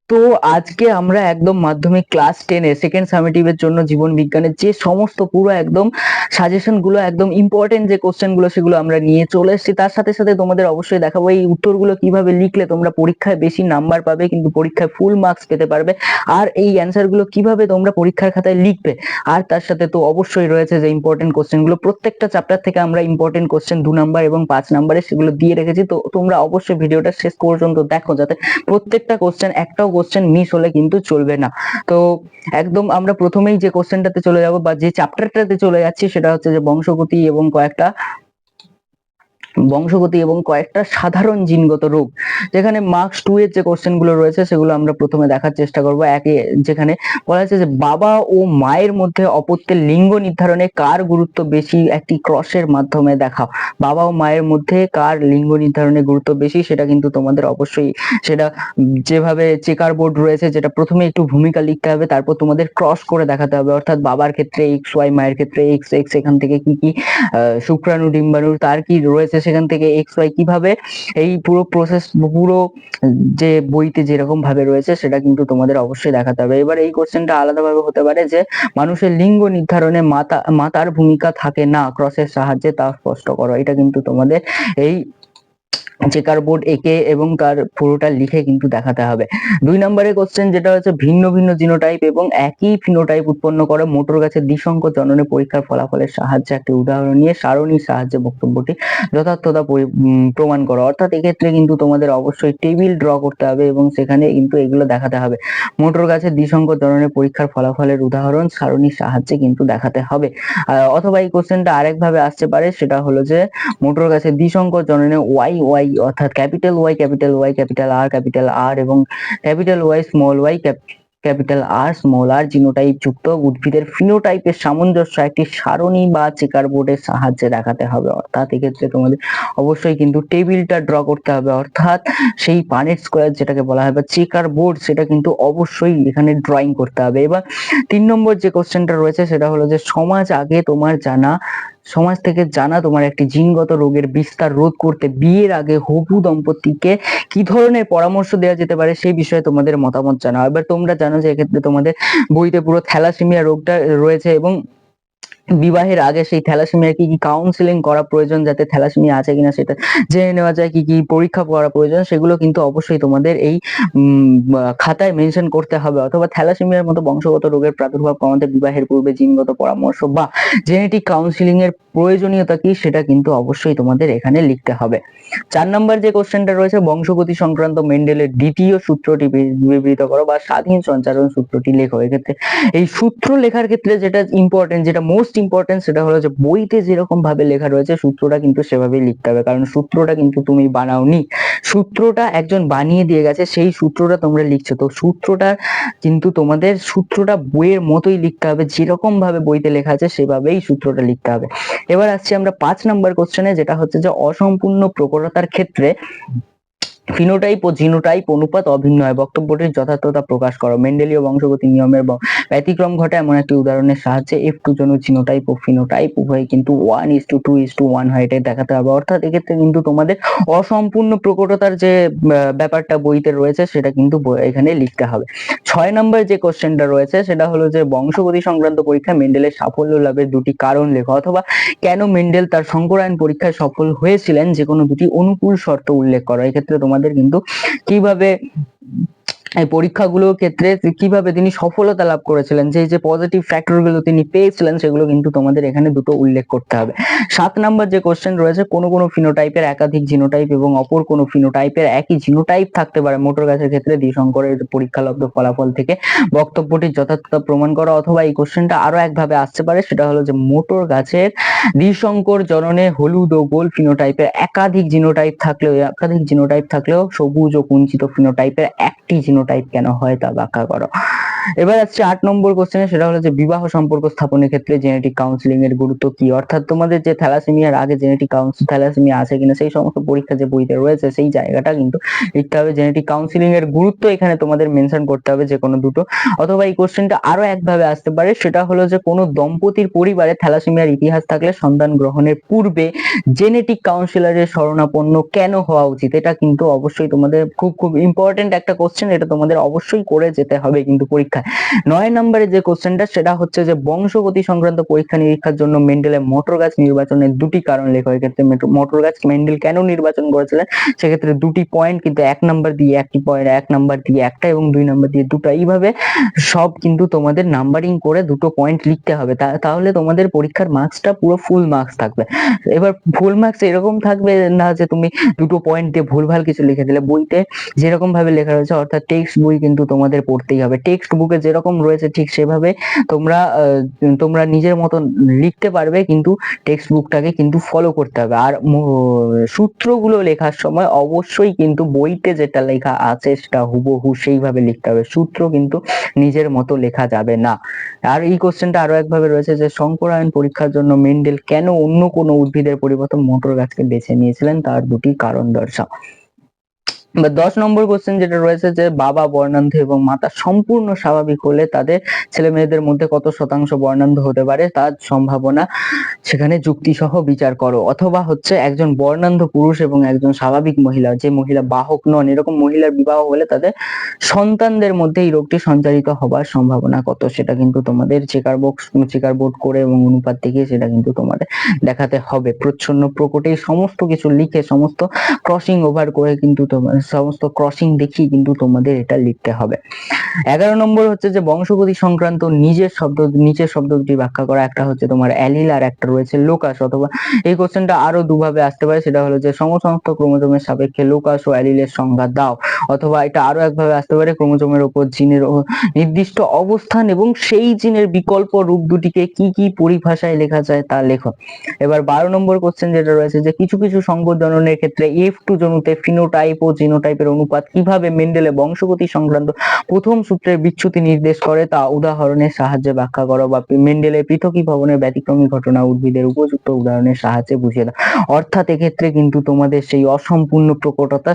তো আজকে আমরা একদম মাধ্যমিক ক্লাস 10 এর সেকেন্ড সামেটিভের জন্য জীবন বিজ্ঞানের যে সমস্ত পুরো একদম সাজেশন গুলো, একদম ইম্পর্টেন্ট যে কোশ্চেন গুলো, সেগুলো আমরা নিয়ে চলে এসেছি। তার সাথে সাথে তোমাদের অবশ্যই দেখাবো এই উত্তরগুলো কিভাবে লিখলে তোমরা পরীক্ষায় বেশি নাম্বার পাবে, কিন্তু পরীক্ষায় ফুল মার্কস পেতে পারবে, আর এই অ্যান্সার গুলো কিভাবে তোমরা পরীক্ষার খাতায় লিখবে। আর তার সাথে তো অবশ্যই রয়েছে যে ইম্পর্টেন্ট কোশ্চেন গুলো, প্রত্যেকটা চ্যাপ্টার থেকে আমরা ইম্পর্টেন্ট কোশ্চেন 2 নাম্বার এবং 5 নাম্বারে সেগুলো দিয়ে রেখেছি। তো তোমরা অবশ্যই ভিডিওটা শেষ পর্যন্ত দেখো, যাতে প্রত্যেকটা কোশ্চেন, একটাও কোশ্চেন মিস হলে কিন্তু চলবে না। তো একদম আমরা প্রথমেই যে কোশ্চেনটাতে চলে যাব বা যে চ্যাপ্টারটাতে চলে যাচ্ছি, সেটা হচ্ছে যে বংশগতি এবং কয়েকটা সাধারণ জিনগত রোগ, যেখানে মার্কস 2 এর যে কোশ্চেন গুলো রয়েছে সেগুলো আমরা প্রথমে দেখার চেষ্টা করব। একে যেখানে বলা হচ্ছে যে বাবা ও মায়ের মধ্যে অপত্যের লিঙ্গ নির্ধারণে কার গুরুত্ব বেশি, একটি ক্রসের মাধ্যমে দেখাও। বাবা ও মায়ের মধ্যে কার লিঙ্গ নির্ধারণে গুরুত্ব বেশি, সেটা কিন্তু তোমাদের অবশ্যই, সেটা যেভাবে চেকার বোর্ড রয়েছে, যেটা প্রথমে একটু ভূমিকা লিখতে হবে, তারপর তোমাদের ক্রস করে দেখাতে হবে। অর্থাৎ বাবার ক্ষেত্রে এক্স ওয়াই, মায়ের ক্ষেত্রে এক্স এক্স, এখান থেকে কি কি শুক্রাণু ডিম্বাণু তার কি রয়েছে, সেখান থেকে এক্স ওয়াই কিভাবে, এই পুরো প্রসেস, পুরো যে বইতে যেরকম ভাবে রয়েছে সেটা কিন্তু তোমাদের অবশ্যই দেখাতে হবে। এবার এই কোশ্চেনটা আলাদাভাবে হতে পারে যে মানুষের লিঙ্গ নির্ধারণে মাতার ভূমিকা থাকে না, ক্রসের সাহায্যে তা স্পষ্ট করো। এটা কিন্তু তোমাদের এই চেকার বোর্ড এঁকে এবং তার পুরোটা লিখে কিন্তু দেখাতে হবে। 2 নম্বরের কোশ্চেন যেটা হচ্ছে ভিন্ন ভিন্ন জিনোটাইপ এবং একই ফিনোটাইপ উৎপন্ন করে মোটর গাছের দ্বিসংকর জননে পরীক্ষার ফলাফলের সাহায্যে একটি উদাহরণ নিয়ে সারণীর সাহায্যে বক্তব্যটি যথার্থতা প্রমাণ করো। অর্থাৎ এক্ষেত্রে কিন্তু তোমাদের অবশ্যই টেবিল ড্র করতে হবে এবং সেখানে কিন্তু এগুলো দেখাতে হবে। মোটর গাছের দ্বিসংকর জননে পরীক্ষার ফলাফলের উদাহরণ সারণীর সাহায্যে কিন্তু দেখাতে হবে। অথবা এই কোশ্চেনটা আরেকভাবে আসতে পারে, সেটা হলো যে মোটর গাছের দ্বিসংকর জননে ওয়াই ওয়াই, অর্থাৎ capital Y capital Y capital R এবং capital Y small Y capital R small R genotype যুক্ত উদ্ভিদের ফিনোটাইপের সামঞ্জস্য একটি সারণী বা চেকার বোর্ডের সাহায্যে দেখাতে হবে। অর্থাৎ এক্ষেত্রে তোমাদের অবশ্যই কিন্তু টেবিলটা ড্র করতে হবে, অর্থাৎ সেই পানেট স্কোয়ার যেটাকে বলা হয় বা চেকার বোর্ড, সেটা কিন্তু অবশ্যই এখানে ড্রয়িং করতে হবে। এবার 3 নম্বর যে কোশ্চেনটা রয়েছে সেটা হলো যে সমাজ থেকে জানা তোমার একটি জিনগত রোগের বিস্তার রোধ করতে বিয়ের আগে হবু দম্পতিকে কি ধরনের পরামর্শ দেওয়া যেতে পারে, সেই বিষয়ে তোমাদের মতামত জানাও। এবার তোমরা জানো যে এক্ষেত্রে তোমাদের বইতে পুরো থ্যালাসেমিয়া রোগটা রয়েছে এবং বিবাহের আগে সেই থ্যালাসেমিয়া কি কি কাউন্সিলিং করা প্রয়োজন, যাতে থ্যালাসেমিয়া আছে কিনা সেটা জেনে নেওয়া যায়, কি কি পরীক্ষা করা প্রয়োজন, সেগুলো কিন্তু অবশ্যই তোমাদের এই খাতায় মেনশন করতে হবে। অথবা থ্যালাসেমিয়ার মতো বংশগত রোগের প্রাদুর্ভাব কমাতে বিবাহের পূর্বে জিনগত পরামর্শ বা জেনেটিক কাউন্সিলিং এর প্রয়োজনীয়তা কি, সেটা কিন্তু অবশ্যই তোমাদের এখানে লিখতে হবে। 4 নম্বর যে কোশ্চেনটা রয়েছে বংশগতি সংক্রান্ত মেন্ডেলের দ্বিতীয় সূত্রটি বিবৃত করো বা স্বাধীন সঞ্চারণ সূত্রটি লেখো। এক্ষেত্রে এই সূত্র লেখার ক্ষেত্রে যেটা ইম্পর্টেন্ট, যেটা মোস্ট ইম্পর্টেন্ট, সেটা হলো যে বইতে যেরকম ভাবে লেখা রয়েছে সূত্রটা কিন্তু সেভাবেই লিখতে হবে, কারণ সূত্রটা কিন্তু তুমি বানাওনি, সূত্রটা একজন বানিয়ে দিয়ে গেছে, সেই সূত্রটা তোমরা লিখছো। তো সূত্রটা বইয়ের মতোই লিখতে হবে, যেরকম ভাবে বইতে লেখা আছে সেভাবেই সূত্রটা লিখতে হবে। এবার আসছি আমরা 5 নম্বর কোশ্চেনে, যেটা হচ্ছে যে অসম্পূর্ণ প্রকটতার ক্ষেত্রে ফিনোটাইপ ও জিনোটাইপ অনুপাত অভিন্ন হয়, বক্তব্যটির যথার্থতা প্রকাশ করো। মেন্ডেলীয় বংশগতি নিয়মের ব্যতিক্রম ঘটে এমন একটি উদাহরণের সাহায্যে F2 জনক জিনোটাইপ ও ফিনোটাইপ উভয় কিন্তু 1:2:1 হয়, এটাই দেখাতে হবে। অর্থাৎ এক্ষেত্রে কিন্তু তোমাদের অসম্পূর্ণ প্রকটতার যে ব্যাপারটা বইতে রয়েছে সেটা কিন্তু এখানে লিখতে হবে। 6 নম্বর যে কোশ্চেনটা রয়েছে সেটা হলো যে বংশগতি সংক্রান্ত পরীক্ষায় মেন্ডেলের সাফল্য লাভের 2টি কারণ লেখো, অথবা কেন মেন্ডেল তার সংকরায়ন পরীক্ষায় সফল হয়েছিলেন, যে কোনো 2টি অনুকূল শর্ত উল্লেখ করো। এক্ষেত্রে তোমাদের কিন্তু কিভাবে এই পরীক্ষাগুলোর ক্ষেত্রে কিভাবে তিনি সফলতা লাভ করেছিলেন, যে পজিটিভ ফ্যাক্টর গুলো তিনি পেয়েছিলেন, সেগুলো কিন্তু তোমাদের এখানে দুটো উল্লেখ করতে হবে। 7 নম্বর যে কোশ্চেন রয়েছে কোনো ফিনোটাইপের একাধিক জিনোটাইপ এবং অপর কোনো ফিনোটাইপের একই জিনোটাইপ থাকতে পারে, মোটর গাছের ক্ষেত্রে দ্বিসংকরের পরীক্ষালব্ধ ফলাফল থেকে বক্তব্যটির যথার্থতা প্রমাণ করা। অথবা এই কোশ্চেনটা আরো একভাবে আসতে পারে, সেটা হলো যে মোটর গাছের দ্বিসংকর জননে হলুদ ও গোল ফিনোটাইপের একাধিক জিনোটাইপ থাকলেও সবুজ ও কুঞ্চিত ফিনোটাইপের একটি জিনোটাইপ কেন হয় তা ব্যাখ্যা করো। এবার আসছে 8 নম্বর কোশ্চেনে, সেটা হলো যে বিবাহ সম্পর্ক স্থাপনের ক্ষেত্রে জেনেটিক কাউন্সিলিং এর গুরুত্ব কি। অর্থাৎ তোমাদের যে থ্যালাসেমিয়ার আগে জেনেটিক থ্যালাসেমিয়া আছে কিনা সেই সমস্ত পরীক্ষা যে বইতে রয়েছে সেই জায়গাটা কিন্তু লিখতে হবে। জেনেটিক কাউন্সিলিং এর গুরুত্ব এখানে তোমাদের মেনশন করতে হবে যে কোনো দুটো। অথবা এই কোশ্চেনটা আরো একভাবে আসতে পারে, সেটা হলো যে কোনো দম্পতির পরিবারে থ্যালাসেমিয়ার ইতিহাস থাকলে সন্তান গ্রহণের পূর্বে জেনেটিক কাউন্সিলরের শরণাপন্ন কেন হওয়া উচিত। এটা কিন্তু অবশ্যই তোমাদের খুব খুব ইম্পর্টেন্ট একটা কোশ্চেন, এটা তোমাদের অবশ্যই করে যেতে হবে কিন্তু পরীক্ষায়। 9 নম্বরে যে কোশ্চেনটা সেটা হচ্ছে যে বংশগতি সংক্রান্ত পরীক্ষা নিরীক্ষার জন্য মেন্ডেলের মটর গাছ নির্বাচনের দুটি কারণ লেখো। এক্ষেত্রে মটর গাছ মেন্ডেল কেন নির্বাচন করেছিলেন সেক্ষেত্রে দুটি পয়েন্ট কিন্তু 1 নাম্বার দিয়ে একটি পয়েন্ট, 1 নাম্বার দিয়ে একটা এবং 2 নাম্বার দিয়ে দুটো, এইভাবে সব কিন্তু তোমাদের নাম্বারিং করে দুটো পয়েন্ট লিখতে হবে। তাহলে তোমাদের পরীক্ষার মার্কসটা পুরো ফুল মার্কস থাকবে। এবার ফুল মার্কস এরকম থাকবে না যে তুমি দুটো পয়েন্ট দিয়ে ভুলভাল কিছু লিখে দিলে। বইতে যেরকম ভাবে লেখা রয়েছে, অর্থাৎ টেক্সট বই কিন্তু তোমাদের পড়তেই হবে, টেক্সট বুকে যেরকম রয়েছে ঠিক সেভাবে তোমরা নিজের মতন লিখতে পারবে, কিন্তু টেক্সট বুকটাকে কিন্তু ফলো করতে হবে। আর সূত্রগুলো লেখার সময় অবশ্যই কিন্তু বইতে যেটা লেখা আছে সেটা হুবহু সেইভাবে লিখতে হবে, সূত্র কিন্তু নিজের মতো লেখা যাবে না। আর এই কোশ্চেনটা আরো একভাবে রয়েছে যে শঙ্করায়ন পরীক্ষার জন্য মেন্ডেল কেন অন্য কোনো উদ্ভিদের পরিবর্তে মটর গাছকে বেছে নিয়েছিলেন, তার দুটি কারণ দর্শাও। 10 নম্বর কোশ্চেন যেটা রয়েছে যে বাবা বর্ণান্ধ এবং মাতা সম্পূর্ণ স্বাভাবিক হলে তাদের ছেলে মেয়েদের মধ্যে কত শতাংশ বর্ণান্ধ হতে পারে তার সম্ভাবনা সেখানে যুক্তি সহ বিচার করো। অথবা হচ্ছে একজন বর্ণান্ধ পুরুষ এবং একজন স্বাভাবিক মহিলা, যে মহিলা বাহক নন, এরকম মহিলার বিবাহ হলে তাদের সন্তানদের মধ্যে এই রোগটি সঞ্চারিত হবার সম্ভাবনা কত, সেটা কিন্তু তোমাদের চেকার বোর্ড করে এবং অনুপাত দেখিয়ে সেটা কিন্তু তোমাদের দেখাতে হবে। প্রচ্ছন্ন প্রকটে সমস্ত কিছু লিখে সমস্ত ক্রসিং ওভার করে কিন্তু সমস্ত ক্রসিং দেখিয়ে কিন্তু তোমাদের এটা লিখতে হবে। 11 নম্বর হচ্ছে যে বংশগতি সংক্রান্ত নিচের শব্দ দুটি ব্যাখ্যা করা। একটা হচ্ছে তোমার অ্যালিল আর একটা রয়েছে লোকাস। অথবা এই কোশ্চেনটা আরো দুভাবে আসতে পারে, সেটা হলো যে সমসংখ্যক ক্রোমোজোমের সাপেক্ষে লোকাস ও অ্যালিলের সংজ্ঞা দাও। অথবা এটা আরো একভাবে আসতে পারে, ক্রোমোজোমের উপর জিনের নির্দিষ্ট অবস্থান এবং সেই জিনের বিকল্প রূপ দুটিকে কি কি পরিভাষায় লেখা যায় তা লেখো। এবার 12 নম্বর কোশ্চেন যেটা রয়েছে যে কিছু কিছু সংকর জননের ক্ষেত্রে F2 জনুতে ফিনোটাইপ ও জিনোটাইপের অনুপাত কিভাবে মেন্ডেলে বংশগতি সংক্রান্ত প্রথম সূত্রের বিচ্যুতি নির্দেশ করে তা উদাহরণের সাহায্যে ব্যাখ্যা করো, বা মেন্ডেলের পৃথকীভবনের ব্যতিক্রমী ঘটনা উদ্ভিদের উপযুক্ত উদাহরণের সাহায্যে বুঝিয়ে দাও। অর্থাৎ এক্ষেত্রে কিন্তু তোমাদের সেই অসম্পূর্ণ প্রকটতা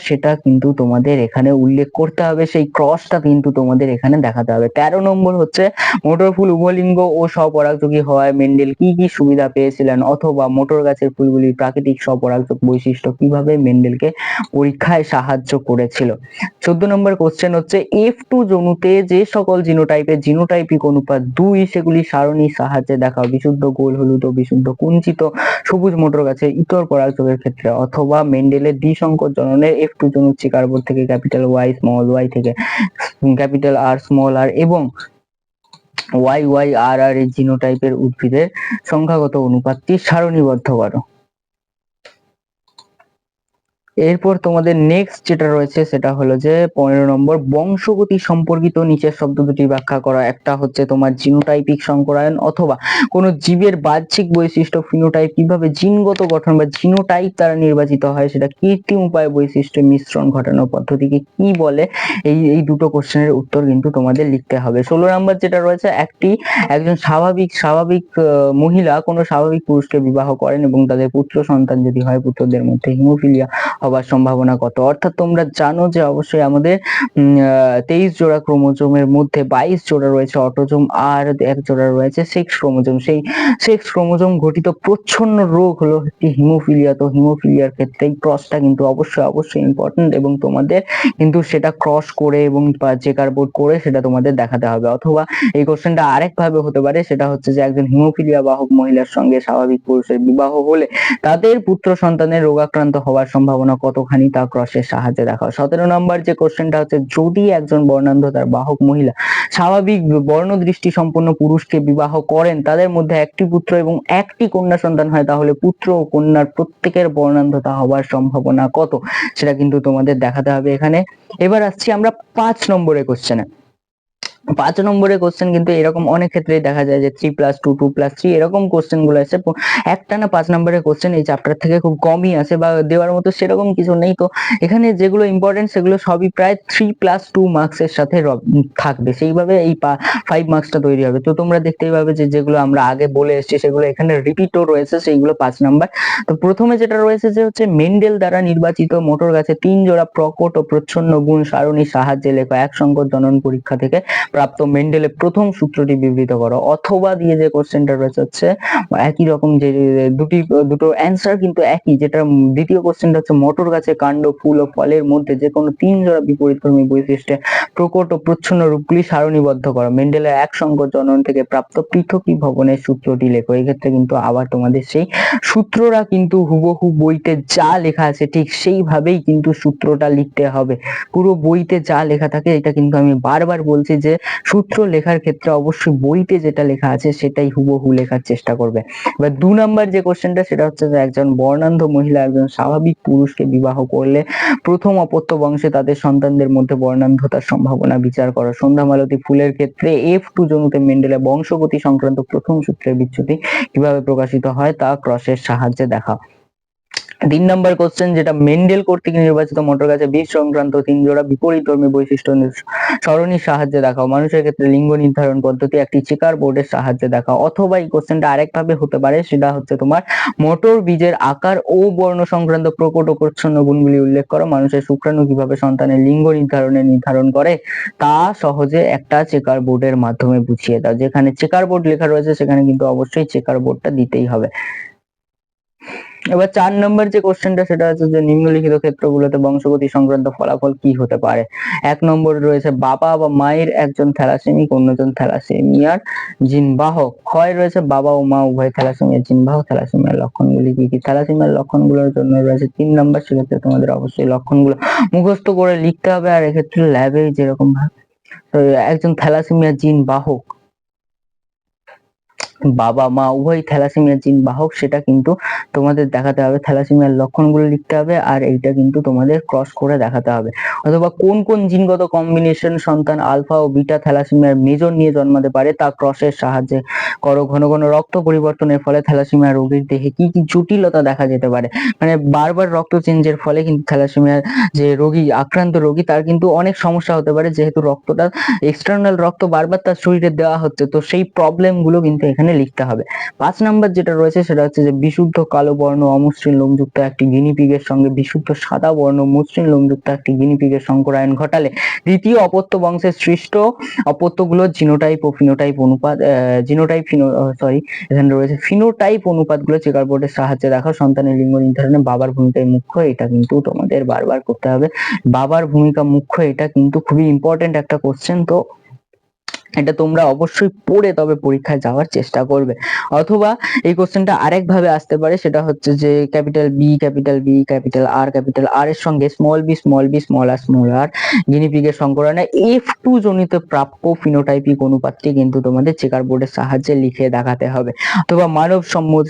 সেটা কিন্তু তোমাদের এখানে উল্লেখ করতে হবে, সেই ক্রসটা কিন্তু তোমাদের এখানে দেখাতে হবে। 13 নম্বর হচ্ছে মোটর ফুল উভলিঙ্গ ও স্বপরাগযোগী হওয়ায় মেন্ডেল কি কি সুবিধা পেয়েছিলেন, অথবা মোটর গাছের ফুলগুলির প্রাকৃতিক স্বপরাগযোগ বৈশিষ্ট্য কিভাবে মেন্ডেলকে পরীক্ষায় সাহায্য করেছিল। 14 নম্বর কোশ্চেন হচ্ছে F2 জনুতে যে সকল জিনোটাইপিক অনুপাত 2 সেগুলি সারণীর সাহায্যে দেখাও। বিশুদ্ধ গোল হলুদ ও বিশুদ্ধ কুঞ্চিত সবুজ মোটর গাছের ইতর পরাগযোগের ক্ষেত্রে। অথবা মেন্ডেলের দ্বিসংকর জননের F2 জনু চিকারবোর্ড থেকে ক্যাপিটাল ওয়াই স্মল ওয়াই থেকে ক্যাপিটাল আর স্মল আর এবং YYRR এর জিনোটাইপের উদ্ভিদের সংখ্যাগত অনুপাতটি সারণীবদ্ধ করো। এরপর তোমাদের নেক্সট যেটা রয়েছে সেটা হলো যে 15 নম্বর বংশগতি সম্পর্কিত নিচের শব্দ দুটি ব্যাখ্যা করা। একটা হচ্ছে তোমার জিনোটাইপিক সংকরায়ন, অথবা কোন জীবের বাহ্যিক বৈশিষ্ট্য ফিনোটাইপ কিভাবে জিনগত গঠন বা জিনোটাইপ দ্বারা নির্বাচিত হয় সেটা কৃত্রিম উপায়ে বৈশিষ্ট্যের মিশ্রণ ঘটানোর পদ্ধতিকে কি বলে। এই দুটো কোশ্চেনের উত্তর কিন্তু তোমাদের লিখতে হবে। 16 নম্বর যেটা রয়েছে একজন স্বাভাবিক মহিলা কোনো স্বাভাবিক পুরুষকে বিবাহ করেন এবং তাদের পুত্র সন্তান যদি হয়, পুত্রদের মধ্যে হিমোফিলিয়া হবার সম্ভাবনা কত। অর্থাৎ তোমরা জানো যে অবশ্যই আমাদের 23 জোড়া ক্রোমোজোমের মধ্যে 22 জোড়া রয়েছে অটোজোম আর 1 জোড়া রয়েছে সেক্স ক্রোমোজোম। সেই সেক্স ক্রোমোজোম ঘটিত প্রচ্ছন্ন রোগ হলো একটি হিমোফিলিয়া। তো হিমোফিলিয়ার ক্ষেত্রে এই ক্রসটা কিন্তু অবশ্যই ইম্পর্টেন্ট এবং তোমাদের কিন্তু সেটা ক্রস করে এবং চেকার বোর্ড করে সেটা তোমাদের দেখাতে হবে। অথবা এই কোশ্চেনটা আরেক ভাবে হতে পারে, সেটা হচ্ছে যে একজন হিমোফিলিয়া বাহক মহিলার সঙ্গে স্বাভাবিক পুরুষের বিবাহ হলে তাদের পুত্র সন্তানের রোগাক্রান্ত হওয়ার সম্ভাবনা কতখানি তা ক্রসের সাহায্যে দেখাও। 17 নম্বর যে কোশ্চেনটা হচ্ছে যদি একজন বর্ণান্ধতার বাহক মহিলা স্বাভাবিক বর্ণদৃষ্টি সম্পন্ন পুরুষকে বিবাহ করেন, তাদের মধ্যে একটি পুত্র এবং একটি কন্যা সন্তান হয়, তাহলে পুত্র ও কন্যার প্রত্যেকের বর্ণান্ধতা হওয়ার সম্ভাবনা কত সেটা কিন্তু তোমাদের দেখাতে হবে এখানে। এবার আসছি আমরা 5 নম্বরের কোশ্চেনে। 5 নম্বরের কোশ্চেন কিন্তু এরকম অনেক ক্ষেত্রেই দেখা যায় যে 3+2 2+3 এরকম কোশ্চেন গুলো এসে একটানা 5 নম্বরের কোশ্চেন এই চ্যাপ্টার থেকে খুব কমই আসে বা দেওয়ার মতো সেরকম কিছু নেই। তো এখানে যেগুলো ইম্পর্টেন্ট সেগুলো সবই প্রায় 3+2 মার্কস এর সাথে থাকবে, সেইভাবে এই 5 মার্কসটা তৈরি হবে। তো তোমরা দেখতেই পাবে যে যেগুলো আমরা আগে বলে এসেছি সেগুলো এখানে রিপিটও রয়েছে, সেইগুলো 5 নাম্বার। তো প্রথমে যেটা রয়েছে যে হচ্ছে মেন্ডেল দ্বারা নির্বাচিত মোটর গাছে 3 জোড়া প্রকট ও প্রচ্ছন্ন গুণ সারণীর সাহায্যে লেখা এক সংকর জনন পরীক্ষা থেকে প্রাপ্ত মেন্ডেলের প্রথম সূত্রটি বিবৃত করো। অথবা দিয়ে যে কোশ্চেনটা রয়েছে হচ্ছে একই রকম, যে দুটো অ্যান্সার কিন্তু একই। যেটা দ্বিতীয় কোশ্চেনটা হচ্ছে মোটর গাছে কাণ্ড ফুল ও ফলের মধ্যে যে কোনো 3 জোড়া বিপরীতধর্মী বৈশিষ্ট্যে প্রকট ও প্রচ্ছন্ন রূপগুলি সারণীবদ্ধ করো। মেন্ডেলের এক সংকর জনন থেকে প্রাপ্ত পৃথকী ভবনের সূত্রটি লেখো। এই ক্ষেত্রে কিন্তু আবার তোমাদের সেই সূত্রটা কিন্তু হুবহু বইতে যা লেখা আছে ঠিক সেইভাবেই কিন্তু সূত্রটা লিখতে হবে। পুরো বইতে যা লেখা থাকে, এটা কিন্তু আমি বারবার বলছি যে সূত্র লেখার ক্ষেত্রে অবশ্যই বইতে যেটা লেখা আছে সেটাই হুবহু লেখার চেষ্টা করবে। এবার 2 নাম্বার যে কোশ্চেনটা সেটা হচ্ছে যে একজন বর্ণান্ধ মহিলা একজন স্বাভাবিক পুরুষকে বিবাহ করলে প্রথম অপত্য বংশে তাদের সন্তানদের মধ্যে বর্ণান্ধতার সম্ভাবনা বিচার করো। সন্ধ্যামালতী ফুলের ক্ষেত্রে F2 জনুতে মেন্ডেলের বংশগতি সংক্রান্ত প্রথম সূত্রের বিচ্যুতি কিভাবে প্রকাশিত হয় তা ক্রসের সাহায্যে দেখাও। 3 নম্বর কোশ্চেন, যেটা মেন্ডেল কর্তৃক নির্বাচিত মোটর গাছে বীজ সংক্রান্ত 3 জোড়া বিপরীতধর্মী বৈশিষ্ট্য সরণির সাহায্যে দেখাও। মানুষের ক্ষেত্রে লিঙ্গ নির্ধারণ পদ্ধতি একটি চেকার বোর্ডের সাহায্যে দেখাও। অথবা এই কোশ্চেনটা আরেক ভাবে হতে পারে, সেটা হচ্ছে তোমার মোটর বীজের আকার ও বর্ণ সংক্রান্ত প্রকট ও প্রচ্ছন্ন গুণগুলি উল্লেখ করো। মানুষের শুক্রাণু কিভাবে সন্তানের লিঙ্গ নির্ধারণ করে তা সহজে একটা চেকার বোর্ডের মাধ্যমে বুঝিয়ে দাও। যেখানে চেকার বোর্ড লেখা রয়েছে সেখানে কিন্তু অবশ্যই চেকার বোর্ডটা দিতেই হবে। এবার 4 নম্বর যে কোশ্চেনটা সেটা হচ্ছে যে নিম্নলিখিত ক্ষেত্রগুলোতে বংশগতি সংক্রান্ত ফলাফল কি হতে পারে। 1 নম্বর রয়েছে বাবা বা মায়ের একজন থ্যালাসেমিক অন্যজন থ্যালাসেমিয়ার জিনবাহক। ক্ষয় রয়েছে বাবা ও মা উভয় থ্যালাসেমিয়ার জিনবাহক। থ্যালাসেমিয়ার লক্ষণগুলি কি কি? থ্যালাসেমিয়ার লক্ষণগুলোর জন্য রয়েছে 3 নম্বর, সেক্ষেত্রে তোমাদের অবশ্যই লক্ষণগুলো মুখস্থ করে লিখতে হবে। আর এক্ষেত্রে ল্যাবে যেরকম ভাবে একজন থ্যালাসেমিয়ার জিন বাহক, বাবা মা উভয় থ্যালাসেমিয়ার জিন বাহক, সেটা কিন্তু তোমাদের দেখাতে হবে। থ্যালাসেমিয়ার লক্ষণগুলো লিখতে হবে আর এইটা কিন্তু তোমাদের ক্রস করে দেখাতে হবে। অথবা কোন কোন জিনগত কম্বিনেশন সন্তান আলফা ও বিটা থ্যালাসেমিয়ার মেজর নিয়ে জন্মাতে পারে তা ক্রসের সাহায্যে করো। ঘন ঘন রক্ত পরিবর্তনের ফলে থ্যালাসেমিয়া রোগীর দেহে কি কি জটিলতা দেখা যেতে পারে। মানে বারবার রক্ত চেঞ্জের ফলে কিন্তু থ্যালাসেমিয়ার যে রোগী, আক্রান্ত রোগী, তার কিন্তু অনেক সমস্যা হতে পারে, যেহেতু রক্তটা এক্সটার্নাল রক্ত বারবার তার শরীরে দেওয়া হচ্ছে। তো সেই প্রবলেম গুলো কিন্তু এখানে লিখতে হবে। 5 নাম্বার যেটা রয়েছে সেটা হচ্ছে যে বিশুদ্ধ কালো বর্ণ অমসৃণ লোমযুক্ত একটি গিনিপিগের সঙ্গে বিশুদ্ধ সাদা বর্ণ মসৃণ লোমযুক্ত একটি গিনিপিগের সংকরায়ন ঘটালে দ্বিতীয় অপত্য বংশের সৃষ্ট অপত্যগুলোর জিনোটাইপ ও ফিনোটাইপ অনুপাত, এখানে রয়েছে ফিনোটাইপ অনুপাতগুলো চেকার বোর্ডের সাহায্যে দেখাও। সন্তানের লিঙ্গ নির্ধারণে বাবার ভূমিকায় মুখ্য, এটা কিন্তু তোমাদের বারবার করতে হবে। বাবার ভূমিকা মুখ্য, এটা কিন্তু খুবই ইম্পর্টেন্ট একটা কোশ্চেন। তো এটা তোমরা অবশ্যই পড়ে তবে পরীক্ষায় যাওয়ার চেষ্টা করবে। অথবা এই কোশ্চেনটা আরেক ভাবে আসতে পারে, সেটা হচ্ছে যে ক্যাপিটাল বি ক্যাপিটাল আর এর সঙ্গে স্মল বি স্মল আর গিনিপিগের সংকরণে F2 জনিত প্রাপ্য ফিনোটাইপিক অনুপাতটি কিন্তু তোমাদের চেকার বোর্ডের সাহায্যে লিখে দেখাতে হবে। অথবা মানব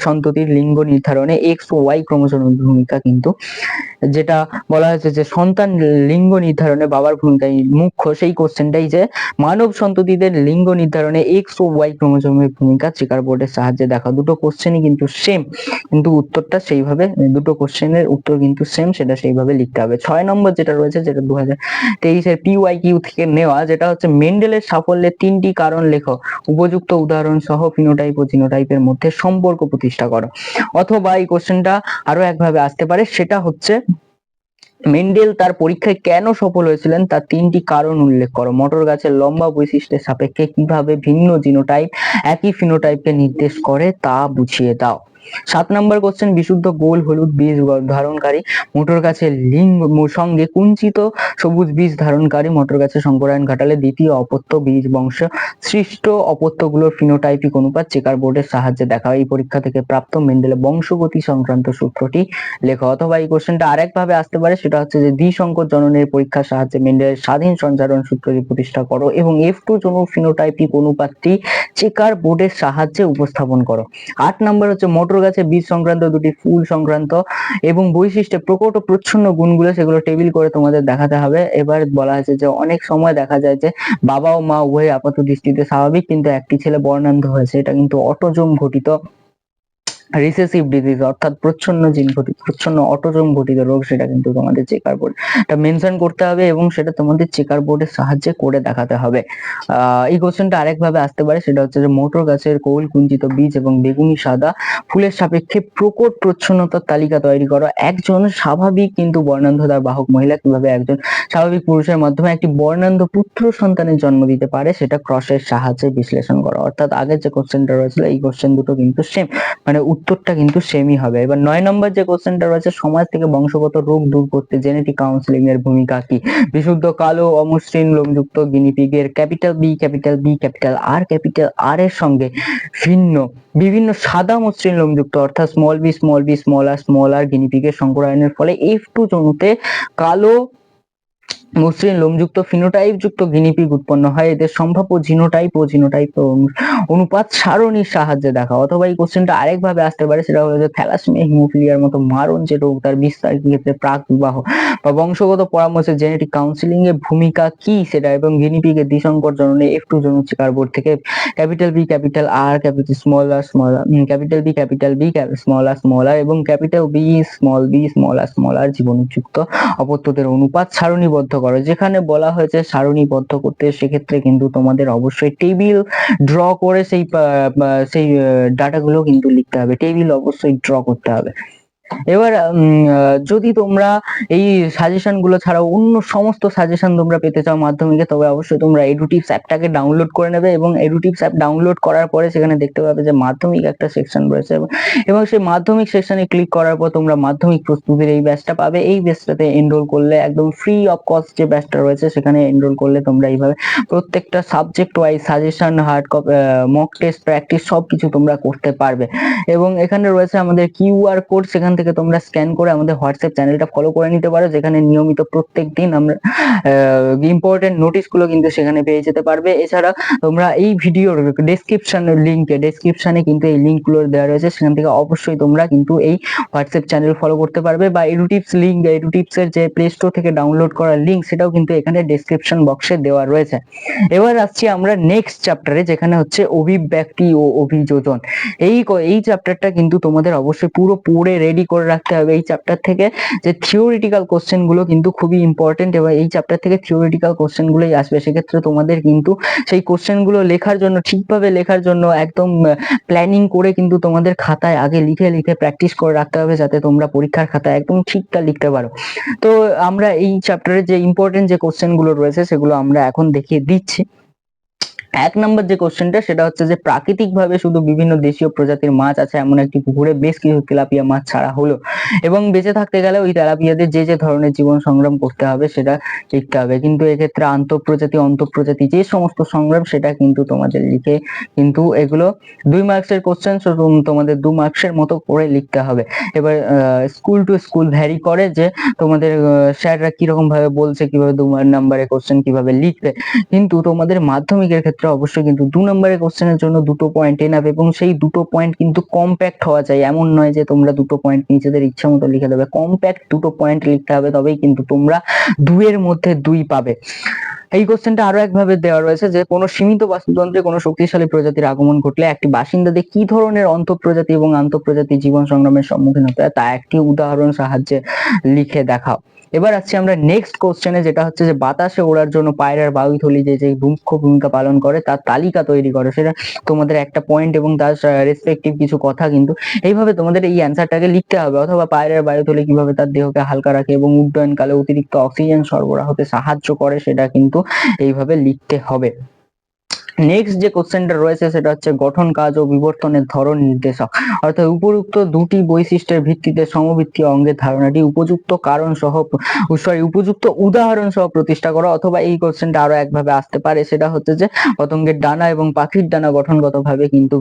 সন্ততির লিঙ্গ নির্ধারণে X ও Y ক্রোমোজোমের ভূমিকা কিন্তু যেটা বলা হয়েছে যে সন্তান লিঙ্গ নির্ধারণে বাবার ভূমিকা মুখ্য, সেই কোশ্চেনটাই যে মানব সন্ততিদের লিঙ্গ নির্ধারণে এক্স ও ওয়াই ক্রোমোজোমের ভূমিকা চেকার বোর্ডের সাহায্যে দেখা। দুটো কোশ্চেনই কিন্তু সেম, কিন্তু উত্তরটা সেইভাবে, দুটো কোশ্চেনের উত্তর কিন্তু সেম, সেটা সেইভাবে লিখতে হবে। 6 নম্বর যেটা রয়েছে, যেটা 2023 এর PYQ থেকে নেওয়া, যেটা হচ্ছে মেন্ডেলের সাফল্যের 3টি কারণ লেখো। উপযুক্ত উদাহরণ সহ ফিনোটাইপ ও জিনোটাইপের মধ্যে সম্পর্ক প্রতিষ্ঠা করো। অথবা এই কোশ্চেনটা আরো একভাবে আসতে পারে, সেটা হচ্ছে মেন্ডেল তার পরীক্ষায় কেন সফল হয়েছিলেন তার 3টি কারণ উল্লেখ করো। মোটর গাছের লম্বা বৈশিষ্ট্যের সাপেক্ষে কিভাবে ভিন্ন জিনোটাইপ একই ফিনোটাইপকে নির্দেশ করে তা বুঝিয়ে দাও। 7 নম্বর কোশ্চেন, বিশুদ্ধ গোল হলুদ বীজ ধারণকারী মোটর গাছের লিঙ্গ সঙ্গে কুঞ্চিত সবুজ বীজ ধারণকারী মোটর গাছের সংকরায়ন ঘটালে দ্বিতীয় অপত্য বীজ বংশ সৃষ্ট অপত্যগুলোর ফিনোটাইপিক অনুপাত চেকার বোর্ডের সাহায্যে দেখা। এই পরীক্ষা থেকে প্রাপ্ত মেন্ডেলের বংশগতি সংক্রান্ত সূত্রটি লেখো। অথবা এই কোশ্চেনটা আরেক ভাবে আসতে পারে, সেটা হচ্ছে যে দ্বিসংকর জননের পরীক্ষার সাহায্যে মেন্ডেলের স্বাধীন সঞ্চারণ সূত্রটি প্রতিষ্ঠা করো এবং F2 জনক ফিনোটাইপিক অনুপাতটি চেকার বোর্ডের সাহায্যে উপস্থাপন করো। 8 নম্বর হচ্ছে মোটর মোটর গাছে বীজ সংক্রান্ত দুটি ফুল সংক্রান্ত এবং বৈশিষ্ট্যে প্রকট ও প্রচ্ছন্ন গুণগুলো সেগুলো টেবিল করে তোমাদের দেখাতে হবে। এবার বলা হয়েছে যে অনেক সময় দেখা যায় যে বাবা ও মা উভয় আপাত দৃষ্টিতে স্বাভাবিক, কিন্তু একটি ছেলে বর্ণান্ধ হয়েছে। এটা কিন্তু অটোজোম ঘটিত রিসেসিভ ডিজিজ, অর্থাৎ প্রচ্ছন্ন অটোজোম ঘটিত রোগ। সেটা কিন্তু তোমাদের চেকার বোর্ড এটা মেনশন করতে হবে এবং সেটা তোমাদের চেকার বোর্ডের সাহায্যে করে দেখাতে হবে। এই কোশ্চেনটা আরেকভাবে আসতে পারে, সেটা হচ্ছে যে মোটর গাছের কৌল কুঞ্চিত বীজ এবং বেগুনি সাদা ফুলের সাপেক্ষে প্রকট প্রচ্ছন্নতার তালিকা তৈরি করো। একজন স্বাভাবিক কিন্তু বর্ণান্ধতার বাহক মহিলা কিভাবে একজন স্বাভাবিক পুরুষের মাধ্যমে একটি বর্ণান্ধ পুত্র সন্তানের জন্ম দিতে পারে সেটা ক্রসের সাহায্যে বিশ্লেষণ করো। অর্থাৎ আগের যে কোশ্চেনটা রয়েছিল এই কোশ্চেন দুটো কিন্তু সেম, মানে উত্তরটা কিন্তু সেমই হবে। এবার 9 নম্বর যে কোশ্চেনটা রয়েছে, সমাজ থেকে বংশগত রোগ দূর করতে জেনেটিক কাউন্সিলিং এর ভূমিকা কি? বিশুদ্ধ কালো অমসৃণ লোমযুক্ত গিনিপিগের ক্যাপিটাল বি ক্যাপিটাল আর এর সঙ্গে বিভিন্ন সাদা মসৃণ লোমযুক্ত অর্থাৎ স্মল বি স্মল আর গিনিপিগের সংকরায়নের ফলে F2 জনুতে কালো মসৃণ লোমযুক্ত ফিনোটাইপ যুক্ত গিনিপিগ উৎপন্ন হয়। এদের সম্ভাব্য জিনোটাইপ অনুপাত সারণীর সাহায্যে দেখা। অথবা এই কোশ্চেনটা আরেকভাবে আসতে পারে, সেটা হলো যে থ্যালাসেমিয়া হিমোফিলিয়ার মতো মারণ যে রোগ তার বিস্তার ক্ষেত্রে প্রাক বিবাহ বা বংশগত পরামর্শে জেনেটিক কাউন্সিলিং এর ভূমিকা কি সেটা, এবং গিনিপিগের দ্বিসংকর জননে F2 জনক চেকার বোর্ড থেকে capital B capital R small R capital B small R এবং ক্যাপিটাল বি স্মল আর জীবনযুক্ত অপত্যদের অনুপাত সারণীবদ্ধ করো। যেখানে বলা হয়েছে সারণীবদ্ধ করতে, সেক্ষেত্রে কিন্তু তোমাদের অবশ্যই টেবিল ড্র করে সেই ডাটাগুলো কিন্তু লিখতে হবে, টেবিল অবশ্যই ড্র করতে হবে। এবার যদি তোমরা এই সাজেশন গুলো ছাড়াও অন্য সমস্ত সাজেশন তোমরা পেতে চাও মাধ্যমিকে, তবে অবশ্যই তোমরা এডুটিপস অ্যাপটাকে ডাউনলোড করে নেবে এবং এডুটিপস অ্যাপ ডাউনলোড করার পরে সেখানে দেখতে পাবে যে মাধ্যমিক একটা সেকশন রয়েছে এবং সেই মাধ্যমিক সেকশনে ক্লিক করার পর তোমরা মাধ্যমিক প্রস্তুতির এই ব্যাচটা পাবে। এই ব্যাচটাতে এনরোল করলে একদম ফ্রি অফ কস্ট যে ব্যাচটা রয়েছে সেখানে এনরোল করলে তোমরা এইভাবে প্রত্যেকটা subject wise suggestion, hard copy, mock test, practice সবকিছু তোমরা করতে পারবে। এবং এখানে রয়েছে আমাদের কিউআর কোড, সেখান থেকে তোমরা স্ক্যান করে আমাদের হোয়াটসঅ্যাপ চ্যানেলটা ফলো করে নিতে পারো, যেখানে নিয়মিত প্রত্যেক দিন আমরা ইম্পর্টেন্ট নোটিশগুলো কিন্তু সেখানে পেয়ে যেতে পারবে। এছাড়া তোমরা এই ভিডিওর ডেসক্রিপশনে কিন্তু এই লিঙ্কগুলো দেওয়া রয়েছে, সেখান থেকে অবশ্যই তোমরা কিন্তু এই হোয়াটসঅ্যাপ চ্যানেল ফলো করতে পারবে, বা এডুটিপসের যে প্লে স্টোর থেকে ডাউনলোড করার লিঙ্ক সেটাও কিন্তু এখানে ডেসক্রিপশন বক্সে দেওয়া রয়েছে। এবার আসছি আমরা নেক্সট চ্যাপ্টারে, যেখানে হচ্ছে অভিব্যক্তি ও অভিযোজন। এই চ্যাপ্টারটা কিন্তু তোমাদের অবশ্যই পুরো পড়ে রেডি করে রাখতে হবে। এই চ্যাপ্টার থেকে যে থিওরিটিক্যাল কোশ্চেন গুলো কিন্তু খুবই ইম্পর্টেন্ট, এবং এই চ্যাপ্টার থেকে থিওরিটিক্যাল কোশ্চেন গুলোই আসবে। সেক্ষেত্রে তোমাদের কিন্তু সেই কোশ্চেন গুলো লেখার জন্য, ঠিকভাবে লেখার জন্য একদম প্ল্যানিং করে কিন্তু তোমাদের খাতায় আগে লিখে প্র্যাকটিস করে রাখতে হবে, যাতে তোমরা পরীক্ষার খাতায় একদম ঠিকঠাক লিখতে পারো। তো আমরা এই চ্যাপ্টারে যে ইম্পর্টেন্ট যে কোশ্চেন গুলো রয়েছে সেগুলো আমরা এখন দেখিয়ে দিচ্ছি। 1 নম্বর যে কোশ্চেনটা, সেটা হচ্ছে যে প্রাকৃতিকভাবে শুধু বিভিন্ন দেশীয় প্রজাতির মাছ আছে এমন একটি পুকুরে বেশ কিছু তেলাপিয়া মাছ ছাড়া হলো, এবং বেঁচে থাকতে গেলে ওই তেলাপিয়াদের যে ধরনের জীবন সংগ্রাম করতে হবে সেটা লিখতে হবে। কিন্তু এক্ষেত্রে অন্তঃপ্রজাতি যে সমস্ত সংগ্রাম সেটা কিন্তু তোমাদের লিখে, কিন্তু এগুলো 2 মার্কসের কোশ্চেন, তোমাদের 2 মার্কসের মতো করে লিখতে হবে। এবার স্কুল টু স্কুল ভ্যারি করে যে তোমাদের স্যাররা কিরকম ভাবে বলছে কিভাবে 2 নম্বরের কোশ্চেন কিভাবে লিখবে, কিন্তু তোমাদের মাধ্যমিকের ক্ষেত্রে অবশ্যই কিন্তু 2 নম্বরের কোশ্চেনের জন্য 2টো পয়েন্ট এনাফ, এবং সেই 2টো পয়েন্ট কিন্তু কম্প্যাক্ট হওয়া চাই। এমন নয় যে তোমরা 2টো পয়েন্ট নিজেদের ইচ্ছা মতো লিখে দেবে, কম্প্যাক্ট 2টো পয়েন্ট লিখতে হবে, তবেই কিন্তু তোমরা 2 এর মধ্যে 2 পাবে। এই কোশ্চেনটা আরো একভাবে দেওয়া রয়েছে যে কোনো সীমিত বাস্তুতন্ত্রে কোনো শক্তিশালী প্রজাতির আগমন ঘটলে একটি বাসিন্দাদের কি ধরনের অন্তঃপ্রজাতি এবং আন্তঃপ্রজাতি জীবন সংগ্রামের সম্মুখীন হতে হয় তা একটি উদাহরণ সাহায্যে লিখে দেখাও। এবার আসছি আমরা নেক্সট কোশ্চেনে, যেটা হচ্ছে যে বাতাসে ওড়ার জন্য পায়রার বায়ুথলি যে মুখ্য ভূমিকা পালন করে তার তালিকা তৈরি করে। সেটা তোমাদের একটা পয়েন্ট এবং তার রেসপেক্টিভ কিছু কথা কিন্তু এইভাবে তোমাদের এই অ্যান্সারটাকে লিখতে হবে। অথবা পায়রার বায়ুথলি কিভাবে তার দেহকে হালকা রাখে এবং উড্ডয়নকালে অতিরিক্ত অক্সিজেন সরবরাহতে সাহায্য করে, সেটা কিন্তু এইভাবে লিখতে হবে। নেক্সট যে কোশ্চেনটা রয়েছে সেটা হচ্ছে গঠন, কাজ ও বিবর্তনের ধরন নির্দেশক। অর্থাৎ উপযুক্ত দুটি বৈশিষ্ট্যের ভিত্তিতে সমবৃত্তীয় অঙ্গের ধারণাটি উপযুক্ত উদাহরণ সহ প্রতিষ্ঠা করা। অথবা এই কোশ্চেনটা আরো একভাবে আসতে পারে, সেটা হচ্ছে যে পতঙ্গের ডানা এবং পাখির ডানা গঠনগতভাবে কিন্তু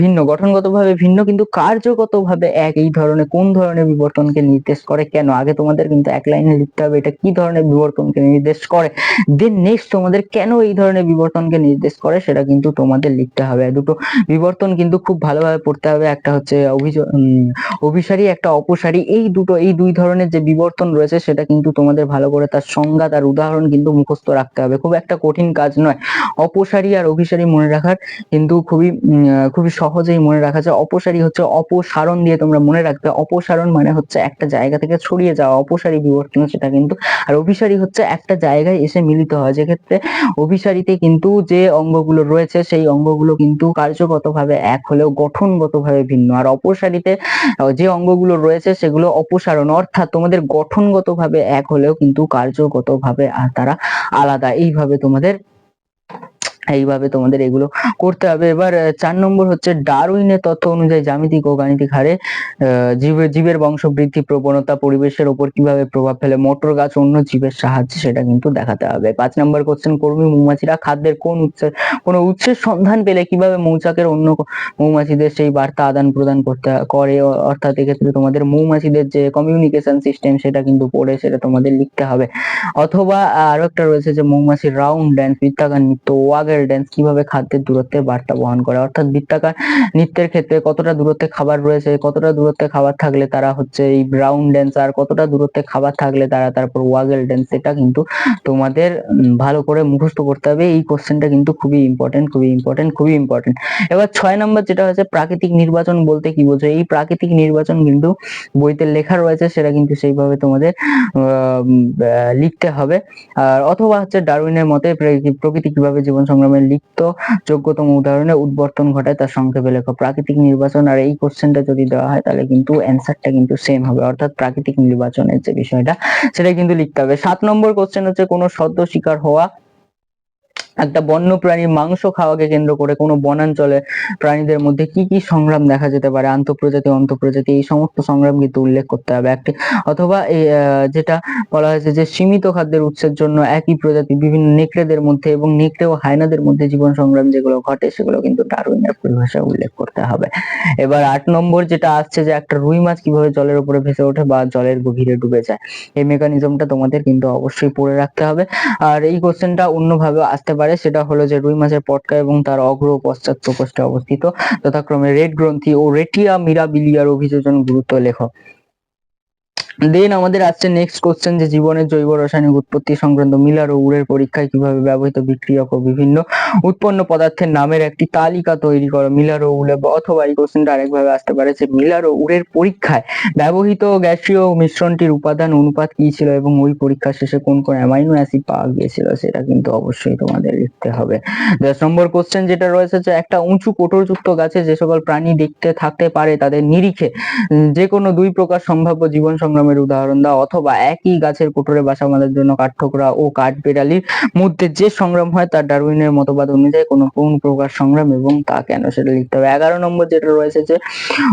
ভিন্ন, গঠনগতভাবে ভিন্ন কিন্তু কার্যগতভাবে এক। এই ধরনের কোন ধরনের বিবর্তনকে নির্দেশ করে, কেন? আগে তোমাদের কিন্তু এক লাইনে লিখতে হবে এটা কি ধরনের বিবর্তনকে নির্দেশ করে, দেন নেক্সট তোমাদের কেন এই এই ধরনের বিবর্তনকে নির্দেশ করে সেটা কিন্তু তোমাদের লিখতে হবে। দুটো বিবর্তন কিন্তু খুব ভালোভাবে পড়তে হবে, একটা হচ্ছে অভিসারী, একটা অপসারী। এই দুই ধরনের যে বিবর্তন রয়েছে সেটা কিন্তু তোমাদের ভালো করে তার সংজ্ঞা, তার উদাহরণ কিন্তু মুখস্থ রাখতে হবে। খুব একটা কঠিন কাজ নয়। অপসারী আর অভিসারী মনে রাখার কিন্তু খুবই সহজেই মনে রাখা যায়। অপসারী হচ্ছে অপসারণ দিয়ে তোমরা মনে রাখবে। অপসারণ মানে হচ্ছে একটা জায়গা থেকে ছড়িয়ে যাওয়া, অপসারী বিবর্তন সেটা কিন্তু। আর অভিসারী হচ্ছে একটা জায়গায় এসে মিলিত হয়, যেক্ষেত্রে অভিসারীতে কিন্তু যে অঙ্গগুলো রয়েছে সেই অঙ্গগুলো কিন্তু কার্যগতভাবে এক হলেও গঠনগতভাবে ভিন্ন। আর অপসারীতে যে অঙ্গগুলো রয়েছে সেগুলো অপসারণ, অর্থাৎ তোমাদের গঠনগতভাবে এক হলেও কিন্তু কার্যগতভাবে তারা আলাদা। এইভাবে তোমাদের এগুলো করতে হবে। এবার 4 নম্বর হচ্ছে ডারউইনের তথ্য অনুযায়ী জ্যামিতিক ও গাণিতিক হারে জীবের বংশবৃদ্ধি প্রবণতা পরিবেশের উপর কিভাবে প্রভাব ফেলে মটর গাছ অন্য জীবের সাহায্যে সেটা কিন্তু দেখাতে হবে। 5 নম্বর কোশ্চেন, কর্মী মৌমাছিরা খাদ্যের কোন উৎসের সন্ধান পেলে কিভাবে মৌচাকের অন্য মৌমাছিদের সেই বার্তা আদান প্রদান করে, অর্থাৎ এক্ষেত্রে তোমাদের মৌমাছিদের যে কমিউনিকেশন সিস্টেম সেটা কিন্তু পড়ে সেটা তোমাদের লিখতে হবে। অথবা আরো একটা রয়েছে যে মৌমাছির রাউন্ড ড্যান্স, বৃত্তাকার নৃত্য, ওয়াগেল ড্যান্স কিভাবে খাদ্যের দূরত্বের বার্তা বহন করে, অর্থাৎ বৃত্তাকার নৃত্যের ক্ষেত্রে কতটা দূরত্বে খাবার রয়েছে, কতটা দূরত্বে খাবার থাকলে তারা হচ্ছে এই রাউন্ড ড্যান্স, আর কতটা দূরত্বে খাবার থাকলে তারা তারপর ওয়াগেল ড্যান্স, সেটা কিন্তু তোমাদের ভালো করে মুখস্থ করতে হবে। এই কোশ্চেনটা কিন্তু খুবই ইম্পর্টেন্ট। এবার 6 নম্বর যেটা হচ্ছে প্রাকৃতিক নির্বাচন বলতে কি বোঝো। এই প্রাকৃতিক নির্বাচন কিন্তু বইতে লেখা রয়েছে, সেটা কিন্তু সেইভাবে তোমাদের লিখতে হবে। আর অথবা হচ্ছে ডারউইনের মতে প্রকৃতি কিভাবে জীবন সংগ্রামের লিপ্ত যোগ্যতম উদাহরণে উদ্বর্তন ঘটায় তার সংক্ষেপে লেখো। প্রাকৃতিক নির্বাচন আর এই কোশ্চেনটা যদি দেওয়া হয় তাহলে কিন্তু অ্যান্সারটা কিন্তু সেম হবে, অর্থাৎ প্রাকৃতিক নির্বাচনের যে বিষয়টা সেটা কিন্তু লিখতে হবে। 7 নম্বর কোশ্চেন হচ্ছে কোনো সদ্য শিকার হওয়া একটা বন্য প্রাণীর মাংস খাওয়াকে কেন্দ্র করে কোনো বনাঞ্চলে প্রাণীদের মধ্যে কি কি সংগ্রাম দেখা যেতে পারে, অন্তঃপ্রজাতি এই সমস্ত সংগ্রাম কিন্তু উল্লেখ করতে হবে একটি। অথবা এই যেটা বলা হয়েছে যে সীমিত খাদ্যের উৎসের জন্য একই প্রজাতি বিভিন্ন নেকড়েদের মধ্যে এবং নেকড়ে ও হায়নাদের মধ্যে জীবন সংগ্রাম যেগুলো ঘটে সেগুলো কিন্তু ডারউইনের পরিভাষায় উল্লেখ করতে হবে। এবার 8 নম্বর যেটা আসছে যে একটা রুই মাছ কিভাবে জলের উপরে ভেসে ওঠে বা জলের গভীরে ডুবে যায়, এই মেকানিজমটা তোমাদের কিন্তু অবশ্যই পড়ে রাখতে হবে। আর এই কোশ্চেনটা অন্যভাবে আসতে পারে, সেটা হলো যে রুই মাছের পটকা এবং তার অগ্র ও পশ্চাৎ প্রকোষ্ঠে অবস্থিত যথাক্রমে রেড গ্রন্থি ও রেটিয়া মিরাবিলিয়ার অভিযোজন গুরুত্ব লেখো। দেন আমাদের আসছে নেক্সট কোশ্চেন যে জীবনের জৈব রাসায়নিক উৎপত্তি সংক্রান্ত মিলার ও উরের পরীক্ষায় কিভাবে ব্যবহৃত বিক্রিয়ক ও বিভিন্ন উৎপন্ন পদার্থের নামের একটি তালিকা তৈরি করো। মিলার ও উরে, অথবা এই কোশ্চেনটা আরেকভাবে আসতে পারে যে মিলার ও উরের পরীক্ষায় ব্যবহৃত গ্যাসীয় মিশ্রণটির উপাদান অনুপাত কি ছিল এবং ওই পরীক্ষা শেষে কোন কোন অ্যামাইনো অ্যাসিড পাওয়া গিয়েছিল সেটা কিন্তু অবশ্যই তোমাদের লিখতে হবে। 10 নম্বর কোশ্চেন যেটা রয়েছে যে একটা উঁচু কোটরযুক্ত গাছে যে সকল প্রাণী দেখতে থাকতে পারে তাদের নিরিখে যে কোনো দুই প্রকার সম্ভাব্য জীবন সংগ্রামের উদাহরণ দাও, অথবা একই গাছের কোটরে বাসা বাঁধার জন্য কাঠঠোকরা ও কাঠবিড়ালির মধ্যে যে সংগ্রাম হয় তার ডারউইনের মতবাদ অনুযায়ী কোন প্রকার সংগ্রাম এবং তা কেন সেটা লিখতে হবে। 11 নম্বর যেটা রয়েছে যে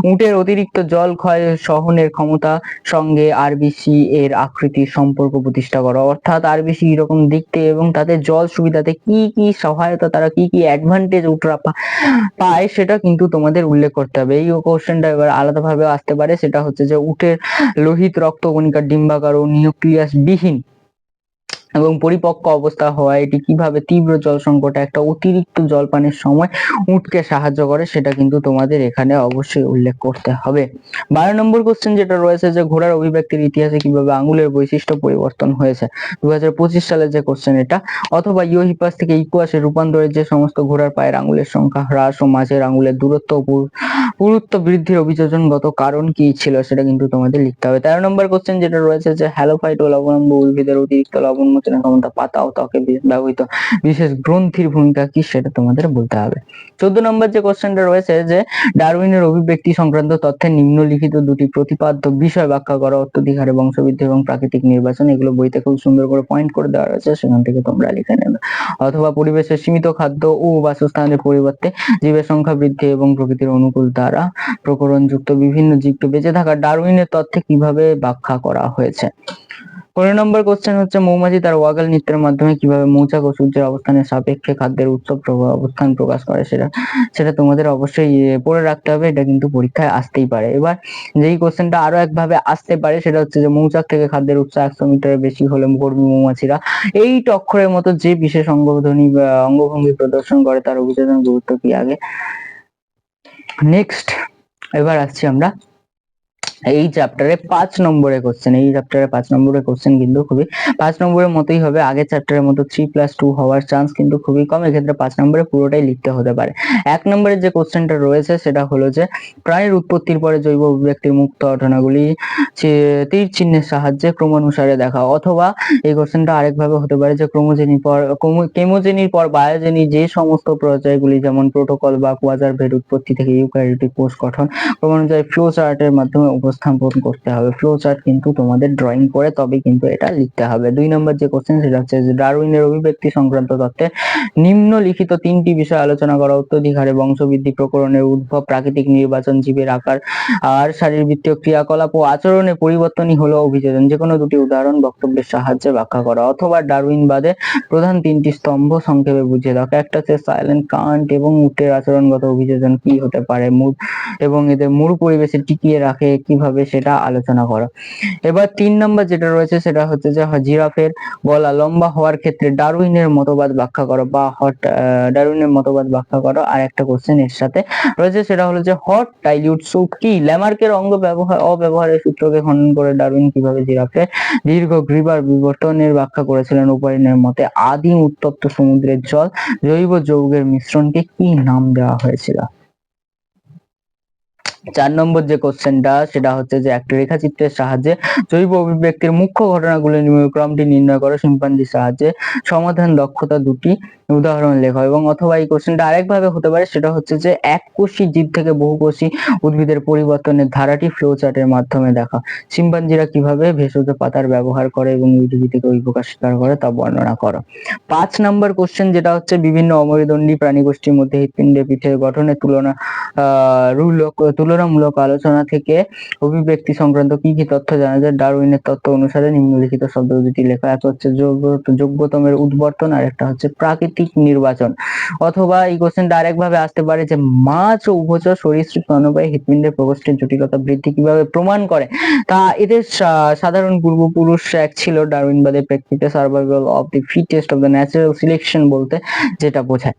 উটের অতিরিক্ত জল ক্ষয় সহনের ক্ষমতা সঙ্গে আরবিসি এর আকৃতির সম্পর্ক প্রতিষ্ঠা করো, অর্থাৎ আরবিসি এরকম দেখতে এবং তাদের জল সুবিধাতে কি কি সহায়তা, তারা কি কি অ্যাডভান্টেজ উটরা পায় সেটা কিন্তু তোমাদের উল্লেখ করতে হবে। এই কোশ্চেনটা এবার আলাদাভাবে আসতে পারে, সেটা হচ্ছে যে উটের লোহিত রক্তকণিকার ডিম্বাকার ও নিউক্লিয়াস বিহীন এবং পরিপক্ক অবস্থা হওয়ায় এটি কিভাবে তীব্র জল সংকটে একটা অতিরিক্ত জল পানের সময় উটকে সাহায্য করে সেটা কিন্তু তোমাদের এখানে অবশ্যই উল্লেখ করতে হবে। 12 নম্বর কোশ্চেন যেটা রয়েছে যে ঘোড়ার অভিব্যক্তির ইতিহাসে কিভাবে আঙুলের বৈশিষ্ট্য পরিবর্তন হয়েছে, 2025 সালের যে কোশ্চেন এটা। অথবা ইউহিপাস থেকে ইকুয়াসে রূপান্তরের যে সমস্ত ঘোড়ার পায়ের আঙুলের সংখ্যা হ্রাস ও মাঝের আঙুলের দূরত্ব ও পুরুত্ব বৃদ্ধির অভিযোজনগত কারণ কি ছিল সেটা কিন্তু তোমাদের লিখতে হবে। 13 নম্বর কোশ্চেন যেটা রয়েছে যে হ্যালোফাইট ও লবণাম্ব উদ্ভিদের অতিরিক্ত লবণ মোচনের ক্ষমতা, পাতা ও ত্বকে ব্যবহৃত বিশেষ গ্রন্থির ভূমিকা কি সেটা তোমাদের বলতে হবে। 14 নম্বর যে কোশ্চেনটা রয়েছে যে ডারউইনের অভিব্যক্তি সংক্রান্ত তথ্যের নিম্নলিখিত দুটি প্রতিপাদ্য বিষয় ব্যাখ্যা করো, অত্যধিক হারে বংশবৃদ্ধি এবং প্রাকৃতিক নির্বাচন। এগুলো বইতে খুব সুন্দর করে পয়েন্ট করে দেওয়া রয়েছে, সেখান থেকে তোমরা লিখে নেবে। অথবা পরিবেশের সীমিত খাদ্য ও বাসস্থানের পরিবর্তে জীবের সংখ্যা বৃদ্ধি এবং প্রকৃতির অনুকূল দ্বারা প্রকরণযুক্ত বিভিন্ন জীবকে বেঁচে থাকা ডারউইনের তথ্যে কিভাবে ব্যাখ্যা করা হয়েছে। 15 নম্বর কোশ্চেন হচ্ছে মৌমাছি তার ওয়াগল নৃত্যের মাধ্যমে কিভাবে মৌচাক ও সূর্যের অবস্থানের সাপেক্ষে খাদ্যের উৎস অবস্থান প্রকাশ করে, সেটা সেটা তোমাদের অবশ্যই পড়ে রাখতে হবে, এটা কিন্তু পরীক্ষায় আসতেই পারে। এবার যেই কোশ্চেনটা আরো একভাবে আসতে পারে সেটা হচ্ছে যে মৌচাক থেকে খাদ্যের উৎস 100 মিটারের বেশি হলে কর্মী মৌমাছিরা এই টক্ষরের মতো যে বিশেষ অঙ্গধ্বনি বা অঙ্গভঙ্গি প্রদর্শন করে তার অভিযোজন গুরুত্ব কি আগে। নেক্সট এবার আসছি আমরা এই চ্যাপ্টারে 5 নম্বরের কোশ্চেন। এই চ্যাপ্টারে 5 নম্বরের কোশ্চেন কিন্তু খুবই 5 নম্বরের মতোই হবে, আগের চ্যাপ্টারের মতো 3+2 হওয়ার চান্স কিন্তু খুবই কম, এক্ষেত্রে 5 নম্বরে পুরোটাই লিখতে হতে পারে। 1 নম্বরের যে কোশ্চেনটা রয়েছে সেটা হলো যে প্রাণীর উৎপত্তির পরে জৈব অভিব্যক্তির মুক্ত ঘটনাগুলি তীর চিহ্নের সাহায্যে ক্রমানুসারে দেখা, অথবা এই কোশ্চেনটা আরেকভাবে হতে পারে যে কেমোজেনির পর বায়োজেনি যে সমস্ত পর্যায়গুলি যেমন প্রোটোকল বা কোয়াজারভেট উৎপত্তি থেকে ইউক্যারিওটিক কোষ গঠন ক্রমানুসারে ফ্লো চার্টের মাধ্যমে উপস্থাপন করতে হবে। ফ্লো চার্ট কিন্তু তোমাদের ড্রয়িং করে তবে কিন্তু এটা লিখতে হবে। 2 নম্বর যে কোশ্চেন সেটা হচ্ছে যে ডারউইনের অভিব্যক্তি সংক্রান্ত তত্ত্বে নিম্নলিখিত 3টি বিষয় আলোচনা করা। অত্যধিক হারে বংশবৃদ্ধি, প্রকরণের উদ্ভব, প্রাকৃতিক নির্বাচন, জীবের আকার আর শারীরবৃত্তীয় ক্রিয়াকলাপ ও আচরণের পরিবর্তনই হলো অভিযোজন। যে কোনো দুটি উদাহরণ বক্তব্যের সাহায্যে ব্যাখ্যা করা, অথবা ডারউইনবাদে প্রধান 3টি স্তম্ভ সংক্ষেপে বুঝিয়ে দাও। একটা হচ্ছে সাইলেন্ট কান্ট এবং উটের আচরণগত অভিযোজন কি হতে পারে, এবং এদের মূল পরিবেশে টিকিয়ে রাখে কিভাবে সেটা আলোচনা করো। এবার 3 নম্বর যেটা রয়েছে সেটা হচ্ছে যে জিরাফের গলা লম্বা হওয়ার ক্ষেত্রে ডারউইনের মতবাদ ব্যাখ্যা করো, বা ডারউইনের মতবাদ ব্যাখ্যা করো। আর একটা কোশ্চেন এর সাথে রয়েছে সেটা হলো যে হট ডাইলিউট স্যুপ কি, ল্যামার্কের অঙ্গ অব্যবহারের সূত্রকে খণ্ডন করে ডারউইন কিভাবে জিরাফের দীর্ঘ গ্রীবার বিবর্তনের ব্যাখ্যা করেছিলেন। ওপারিনের মতে আদিম উত্তপ্ত সমুদ্রের জল জৈব যৌগের মিশ্রণকে কি নাম দেওয়া হয়েছিল। 4 নম্বর যে কোশ্চেনটা সেটা হচ্ছে যে একটা রেখাচিত্রের সাহায্যে জৈব অভিব্যক্তির মুখ্য ঘটনাগুলির ক্রমটি নির্ণয় করো। শিম্পাঞ্জির সাহায্যে সমাধান দক্ষতা দুটি উদাহরণ লেখো। এবং অথবা এই কোশ্চেনটা আরেকভাবে হতে পারে, সেটা হচ্ছে যে এককোষী জীব থেকে বহুকোষী উদ্ভিদের পরিবর্তনের ধারাটি ফ্লো চার্টের মাধ্যমে দেখা। শিম্পাঞ্জিরা কিভাবে ভেষজ পাতার ব্যবহার করে এবং উদ্ভিদ থেকে উইপোকা শিকার করে তা বর্ণনা করো। 5 নম্বর কোশ্চেন যেটা হচ্ছে বিভিন্ন অমেরুদণ্ডী প্রাণীগোষ্ঠীর মধ্যে হৃৎপিণ্ডের পিঠের গঠনের তুলনামূলক আলোচনা থেকে অভিব্যক্তি সংক্রান্ত কি কি তথ্য জানা যায়। ডারউইনের তত্ত্ব অনুসারে নিম্নলিখিত শব্দ দুটি লেখা, এক হচ্ছে যোগ্যতমের উদ্বর্তন আর একটা হচ্ছে প্রাকৃতিক নির্বাচন। অথবা এই কোশ্চেনটা আরেকভাবে আসতে পারে যে মাছ ও উভচর সরীসৃপ স্তন্যপায়ী হৃৎপিণ্ডের প্রকোষ্ঠের জটিলতা বৃদ্ধি কিভাবে প্রমাণ করে, তা এদের সাধারণ পূর্বপুরুষ এক ছিল। ডারউইনবাদের প্রেক্ষিতে survival of the fittest of the natural selection বলতে যেটা বোঝায়।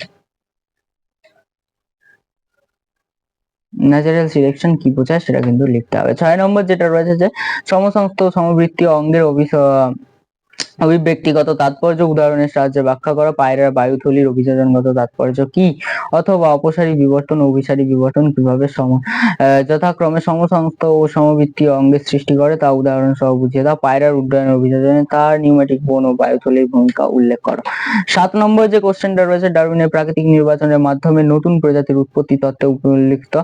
ন্যাচারাল সিলেকশন কি বোঝায় সেটা কিন্তু লিখতে হবে। 6 নম্বর যেটা রয়েছে যে সমসমস্ত সমবৃত্তীয় অঙ্গের অভিব্যক্তিগত তাৎপর্য উদাহরণের সাহায্যে ব্যাখ্যা করা। পায়রার বায়ুথলির অভিযোজনগত তাৎপর্য কি, অথবা অপসারী বিবর্তন ও অভিসারী বিবর্তন কিভাবে যথাক্রমে সমসমস্ত ও সমবৃত্তীয় অঙ্গের সৃষ্টি করে তা উদাহরণ সহ বুঝিয়ে দাও। পায়রার উড্ডয়নের অভিযোজনে তার নিউম্যাটিক বোন ও বায়ুথলির ভূমিকা উল্লেখ করো। 7 নম্বর যে কোশ্চেনটা রয়েছে ডারউইনের প্রাকৃতিক নির্বাচনের মাধ্যমে নতুন প্রজাতির উৎপত্তি তত্ত্বে উল্লিখিত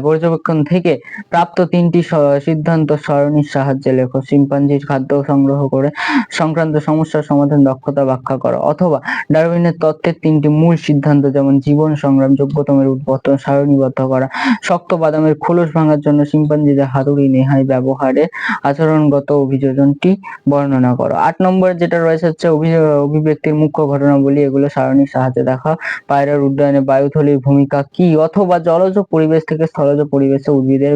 পর্যবেক্ষণ থেকে প্রাপ্ত 3টি সিদ্ধান্ত সরণির সাহায্যে লেখো। শিম্পাঞ্জির খাদ্য সংগ্রহ করে সংক্রান্ত সমস্যার সমাধান দক্ষতা ব্যাখ্যা করো। অথবা ডারউইনের তত্ত্বের 3টি মূল সিদ্ধান্ত যেমন জীবন সংগ্রাম, যোগ্যতমের উদ্বর্তন সারণীবদ্ধ করা, শক্ত বাদামের খোলস ভাঙার জন্য শিম্পাঞ্জিদের হাতুড়ি নেহাই ব্যবহারে আচরণগত অভিযোজনটি বর্ণনা করো। 8 নম্বর যেটা রয়েছে হচ্ছে অভিব্যক্তির মুখ্য ঘটনাবলী, এগুলো সারণীর সাহায্যে দেখা। পায়রার উড্ডয়নে বায়ুথলির ভূমিকা কি, অথবা জলজ পরিবেশ থেকে স্থলজ পরিবেশে উদ্ভিদের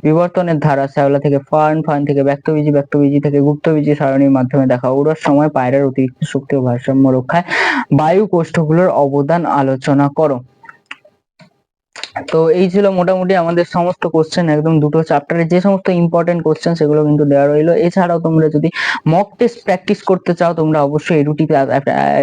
বিবর্তনের ধারা। শ্যাওলা থেকে ফার্ন, ফার্ন থেকে ব্যক্তবীজী, ব্যক্তবীজী থেকে গুপ্তবীজী সারণীর মাধ্যমে দেখা। উড়ার সময় পায়রার অতিরিক্ত শক্তি ও ভারসাম্য রক্ষায় বায়ু কোষ্ঠগুলোর অবদান আলোচনা করো। তো এই ছিল মোটামুটি আমাদের সমস্ত কোশ্চেন, একদম দুটো চ্যাপ্টারে যে সমস্ত ইম্পর্টেন্ট কোশ্চেন সেগুলো কিন্তু দেওয়া রইলো। এছাড়াও তোমরা যদি মক টেস্ট প্র্যাকটিস করতে চাও তোমরা অবশ্যই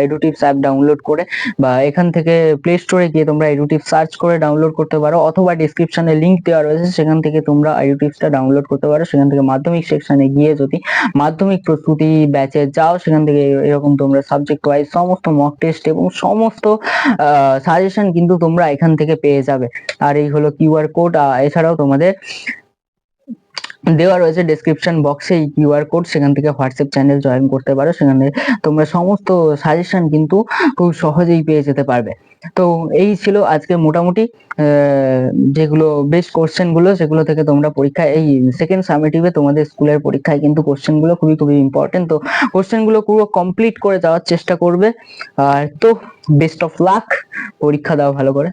এডুটিভস অ্যাপ ডাউনলোড করে বা এখান থেকে প্লে স্টোরে গিয়ে তোমরা এডুটিভস সার্চ করে ডাউনলোড করতে পারো, অথবা ডিসক্রিপশনে লিংক দেওয়া রয়েছে সেখান থেকে তোমরা এডুটিভসটা ডাউনলোড করতে পারো। সেখান থেকে মাধ্যমিক সেকশনে গিয়ে যদি মাধ্যমিক প্রস্তুতি ব্যাচে যাও সেখান থেকে এরকম তোমরা সাবজেক্ট ওয়াইজ সমস্ত মক টেস্ট এবং সমস্ত সাজেশন কিন্তু তোমরা এখান থেকে পেয়ে যাবে। আর এই হলো কিউআর কোড। এছাড়াও তোমাদের দেওয়া রয়েছে ডেসক্রিপশন বক্সে এই কিউআর কোড, সেখান থেকে হোয়াটসঅ্যাপ চ্যানেল জয়েন করতে পারো, সেখানে তোমরা সমস্ত সাজেশন কিন্তু খুব সহজেই পেয়ে যেতে পারবে। তো এই ছিল আজকে মোটামুটি যেগুলো বেস্ট কোশ্চেন গুলো, সেগুলো থেকে তোমরা পরীক্ষায় এই সেকেন্ড সামেটিভে তোমাদের স্কুলের পরীক্ষায় কিন্তু কোশ্চেন গুলো খুবই খুবই ইম্পর্টেন্ট। তো কোশ্চেন গুলো পুরো কমপ্লিট করে যাওয়ার চেষ্টা করবে। আর তো বেস্ট অফ লাক, পরীক্ষা দাও ভালো করে।